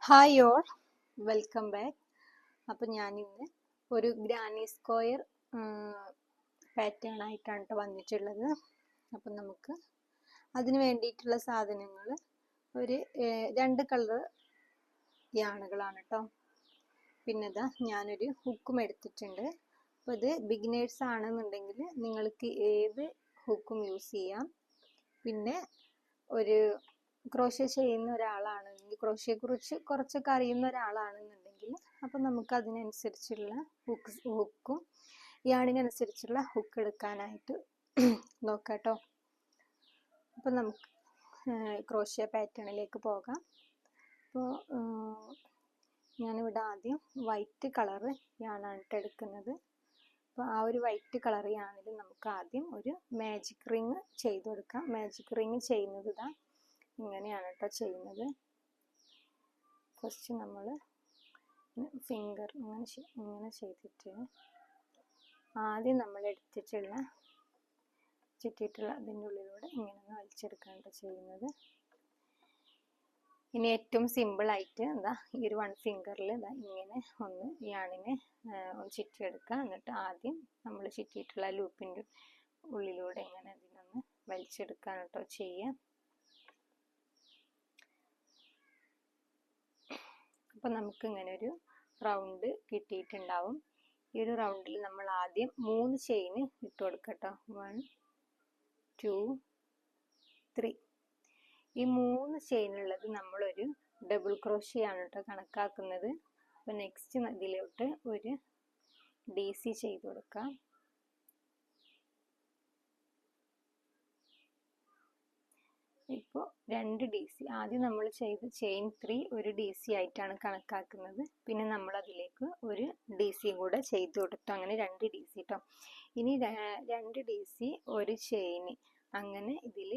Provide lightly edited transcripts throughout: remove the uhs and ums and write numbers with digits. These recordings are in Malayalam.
Hi all, welcome back. അപ്പം ഞാനിന്ന് ഒരു ഗ്രാനി സ്ക്വയർ പാറ്റേൺ ആയിട്ടാണ് കേട്ടോ വന്നിട്ടുള്ളത്. അപ്പം നമുക്ക് അതിന് വേണ്ടിയിട്ടുള്ള സാധനങ്ങൾ ഒരു 2 കളർ യാണുകളാണ് കേട്ടോ. പിന്നെ ഇതാ ഞാനൊരു ഹുക്കും എടുത്തിട്ടുണ്ട്. അപ്പോൾ ഇത് ബിഗിനേഴ്സ് ആണെന്നുണ്ടെങ്കിൽ നിങ്ങൾക്ക് ഏത് ഹുക്കും യൂസ് ചെയ്യാം. പിന്നെ ഒരു ക്രോഷ്യ ചെയ്യുന്ന ഒരാളാണെങ്കിൽ, ക്രോഷ്യയെ കുറിച്ച് കുറച്ചൊക്കെ അറിയുന്ന ഒരാളാണെന്നുണ്ടെങ്കിൽ അപ്പം നമുക്ക് അതിനനുസരിച്ചുള്ള ഹുക്കും യാണിനനുസരിച്ചുള്ള ഹുക്ക് എടുക്കാനായിട്ട് നോക്കാം കേട്ടോ. അപ്പം നമുക്ക് ക്രോഷ്യ പാറ്റേണിലേക്ക് പോകാം. അപ്പോൾ ഞാനിവിടെ ആദ്യം വൈറ്റ് കളറ് യാണാണ് എടുക്കുന്നത്. അപ്പോൾ ആ ഒരു വൈറ്റ് കളർ യാണിൽ നമുക്ക് ആദ്യം ഒരു മാജിക് റിങ് ചെയ്ത് കൊടുക്കാം. മാജിക് റിങ് ചെയ്യുന്നത് ഇതാ ഇങ്ങനെയാണ് കേട്ടോ ചെയ്യുന്നത്. ഫസ്റ്റ് നമ്മൾ ഫിംഗർ ഇങ്ങനെ ചെയ്തിട്ട് ആദ്യം നമ്മൾ ചുറ്റിയിട്ടുള്ള അതിൻ്റെ ഉള്ളിലൂടെ ഇങ്ങനെ ഒന്ന് വലിച്ചെടുക്കാണ് ചെയ്യുന്നത്. ഇനി ഏറ്റവും സിമ്പിളായിട്ട് എന്താ ഈ ഒരു 1 ഫിംഗറിൽ ഇതാ ഇങ്ങനെ ഒന്ന് യാണിനെ ഒന്ന് ചുറ്റിയെടുക്കുക. എന്നിട്ട് ആദ്യം നമ്മൾ ചുറ്റിയിട്ടുള്ള ലൂപ്പിൻ്റെ ഉള്ളിലൂടെ ഇങ്ങനെ അതിനൊന്ന് വലിച്ചെടുക്കാൻ കേട്ടോ ചെയ്യുക. അപ്പം നമുക്ക് ഇങ്ങനെ ഒരു റൗണ്ട് കിട്ടിയിട്ടുണ്ടാവും. ഈ ഒരു റൗണ്ടിൽ നമ്മൾ ആദ്യം 3 ചെയിൻ ഇട്ട് കൊടുക്കട്ടോ. 1 2 3. ഈ 3 ചെയിനുള്ളത് നമ്മളൊരു ഡബിൾ ക്രോഷ്യാണ് കേട്ടോ കണക്കാക്കുന്നത്. അപ്പം നെക്സ്റ്റ് ഇതിലോട്ട് ഒരു DC ചെയ്ത് കൊടുക്കാം. ഇപ്പോൾ 2 DC ആദ്യം നമ്മൾ ചെയ്ത് ചെയിൻ 3 ഒരു DC ആയിട്ടാണ് കണക്കാക്കുന്നത്. പിന്നെ നമ്മൾ അതിലേക്ക് ഒരു DC കൂടെ ചെയ്ത് കൊടുത്തു. അങ്ങനെ 2 DC കേട്ടോ. ഇനി 2 DC ഒരു ചെയിൻ, അങ്ങനെ ഇതിൽ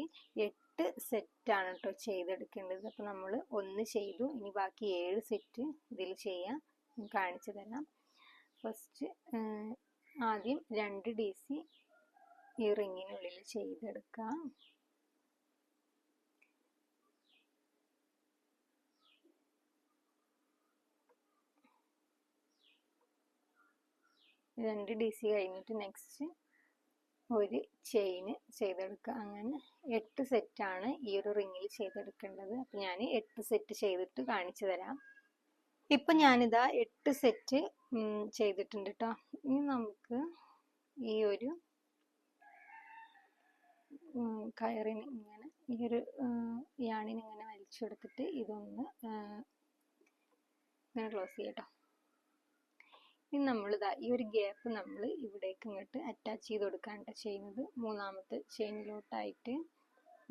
8 സെറ്റാണ് കേട്ടോ ചെയ്തെടുക്കേണ്ടത്. അപ്പോൾ നമ്മൾ 1 ചെയ്തു, ഇനി ബാക്കി 7 സെറ്റ് ഇതിൽ ചെയ്യാം. കാണിച്ചു തരാം. ഫസ്റ്റ് ആദ്യം 2 DC ഈ റിങ്ങിനുള്ളിൽ ചെയ്തെടുക്കാം. രണ്ട് DC കഴിഞ്ഞിട്ട് നെക്സ്റ്റ് ഒരു ചെയിൻ ചെയ്തെടുക്കുക. അങ്ങനെ 8 സെറ്റാണ് ഈ ഒരു റിങ്ങിൽ ചെയ്തെടുക്കേണ്ടത്. അപ്പം ഞാൻ 8 സെറ്റ് ചെയ്തിട്ട് കാണിച്ചു തരാം. ഇപ്പം ഞാനിതാ 8 സെറ്റ് ചെയ്തിട്ടുണ്ട് കേട്ടോ. ഇനി നമുക്ക് ഈ ഒരു കയറിന് ഇങ്ങനെ ഈ ഒരു യാണിന് ഇങ്ങനെ വലിച്ചെടുത്തിട്ട് ഇതൊന്ന് ഇങ്ങനെ ക്ലോസ് ചെയ്യാം കേട്ടോ. ഇനി നമ്മളിതാ ഈ ഒരു ഗ്യാപ്പ് നമ്മൾ ഇവിടേക്ക് ഇങ്ങോട്ട് അറ്റാച്ച് ചെയ്ത് കൊടുക്കാണ്ട് ചെയ്യുന്നത്. 3ാമത്തെ ചെയിനിലോട്ടായിട്ട്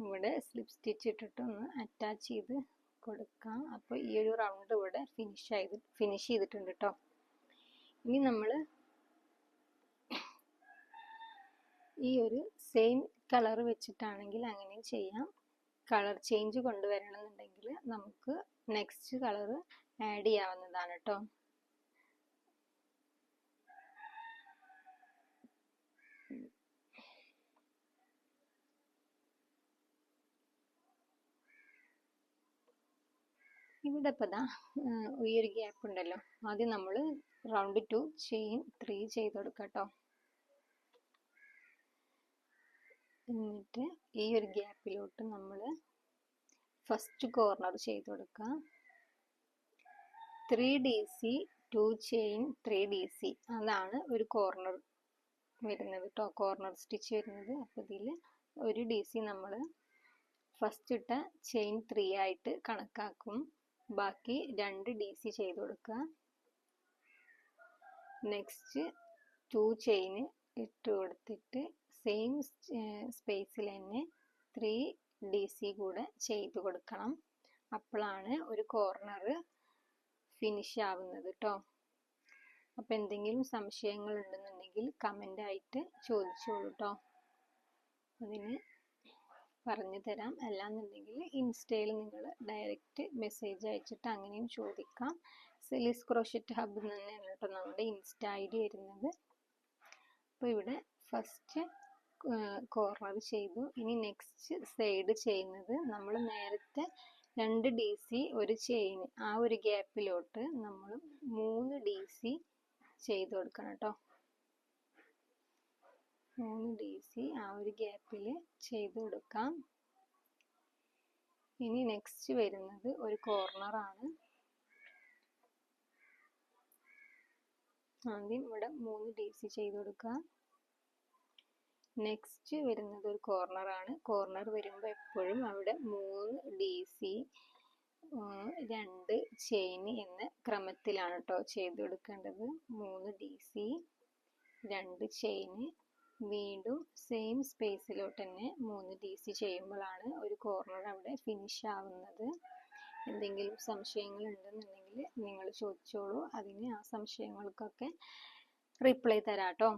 ഇവിടെ സ്ലിപ്പ് സ്റ്റിച്ച് ഇട്ടിട്ട് ഒന്ന് അറ്റാച്ച് ചെയ്ത് കൊടുക്കാം. അപ്പോൾ ഈ ഒരു റൗണ്ട് ഇവിടെ ഫിനിഷ് ചെയ്തിട്ടുണ്ട് കേട്ടോ. ഇനി നമ്മൾ ഈ ഒരു സെയിം കളർ വെച്ചിട്ടാണെങ്കിൽ അങ്ങനെ ചെയ്യാം. കളർ ചേഞ്ച് കൊണ്ടുവരണമെന്നുണ്ടെങ്കിൽ നമുക്ക് നെക്സ്റ്റ് കളർ ആഡ് ചെയ്യാവുന്നതാണ് കേട്ടോ. ഇവിടെ ഇപ്പോൾ ഇതാ ഈ ഒരു ഗ്യാപ്പ് ഉണ്ടല്ലോ, ആദ്യം നമ്മൾ റൗണ്ട് 2 ചെയിൻ 3 ചെയ്ത് കൊടുക്കാം കേട്ടോ. എന്നിട്ട് ഈ ഒരു ഗ്യാപ്പിലോട്ട് നമ്മൾ ഫസ്റ്റ് കോർണർ ചെയ്ത് കൊടുക്കാം. 3 DC 2 ചെയിൻ 3 DC അതാണ് ഒരു കോർണർ വരുന്നത് കേട്ടോ, കോർണർ സ്റ്റിച്ച് വരുന്നത്. അപ്പോൾ ഇതിൽ ഒരു DC നമ്മൾ ഫസ്റ്റ് ഇട്ട ചെയിൻ 3 ആയിട്ട് കണക്കാക്കും. ബാക്കി 2 DC ചെയ്ത് കൊടുക്കുക. നെക്സ്റ്റ് 2 ചെയിൻ ഇട്ട് കൊടുത്തിട്ട് സെയിം സ്പേസിൽ തന്നെ 3 DC കൂടെ ചെയ്ത് കൊടുക്കണം. അപ്പോഴാണ് ഒരു കോർണർ ഫിനിഷ് ആവുന്നത് കേട്ടോ. അപ്പം എന്തെങ്കിലും സംശയങ്ങൾ ഉണ്ടെന്നുണ്ടെങ്കിൽ കമൻ്റ് ആയിട്ട് ചോദിച്ചോളൂ കേട്ടോ, അതിന് പറഞ്ഞു തരാം. അല്ലാന്നുണ്ടെങ്കിൽ ഇൻസ്റ്റയിൽ നിങ്ങൾ ഡയറക്റ്റ് മെസ്സേജ് അയച്ചിട്ട് അങ്ങനെയും ചോദിക്കാം. സെലീസ് ക്രോഷറ്റ് ഹബ് തന്നെയാണ് കേട്ടോ നമ്മുടെ ഇൻസ്റ്റ ID വരുന്നത്. അപ്പോൾ ഇവിടെ ഫസ്റ്റ് കോർണർ ചെയ്തു. ഇനി നെക്സ്റ്റ് സൈഡ് ചെയ്യുന്നത് നമ്മൾ നേരത്തെ 2 DC ഒരു ചെയിൻ, ആ ഒരു ഗ്യാപ്പിലോട്ട് നമ്മൾ 3 DC ചെയ്ത് കൊടുക്കണം കേട്ടോ. 3 DC ആ ഒരു ഗ്യാപ്പിൽ ചെയ്ത് കൊടുക്കാം. ഇനി നെക്സ്റ്റ് വരുന്നത് ഒരു കോർണറാണ്. ആദ്യം ഇവിടെ 3 DC ചെയ്ത് കൊടുക്കാം. നെക്സ്റ്റ് വരുന്നത് ഒരു കോർണറാണ്. കോർണർ വരുമ്പോൾ എപ്പോഴും അവിടെ 3 DC 2 ചെയിൻ എന്ന ക്രമത്തിലാണ് കേട്ടോ ചെയ്ത് കൊടുക്കേണ്ടത്. 3 DC 2 ചെയിൻ, വീണ്ടും സെയിം സ്പേസിലോട്ട് തന്നെ 3 DC ചെയ്യുമ്പോഴാണ് ഒരു കോർണർ അവിടെ ഫിനിഷ് ആവുന്നത്. എന്തെങ്കിലും സംശയങ്ങൾ ഉണ്ടെന്നുണ്ടെങ്കിൽ നിങ്ങൾ ചോദിച്ചോളൂ, അതിന് ആ സംശയങ്ങൾക്കൊക്കെ റിപ്ലൈ തരാം കേട്ടോ.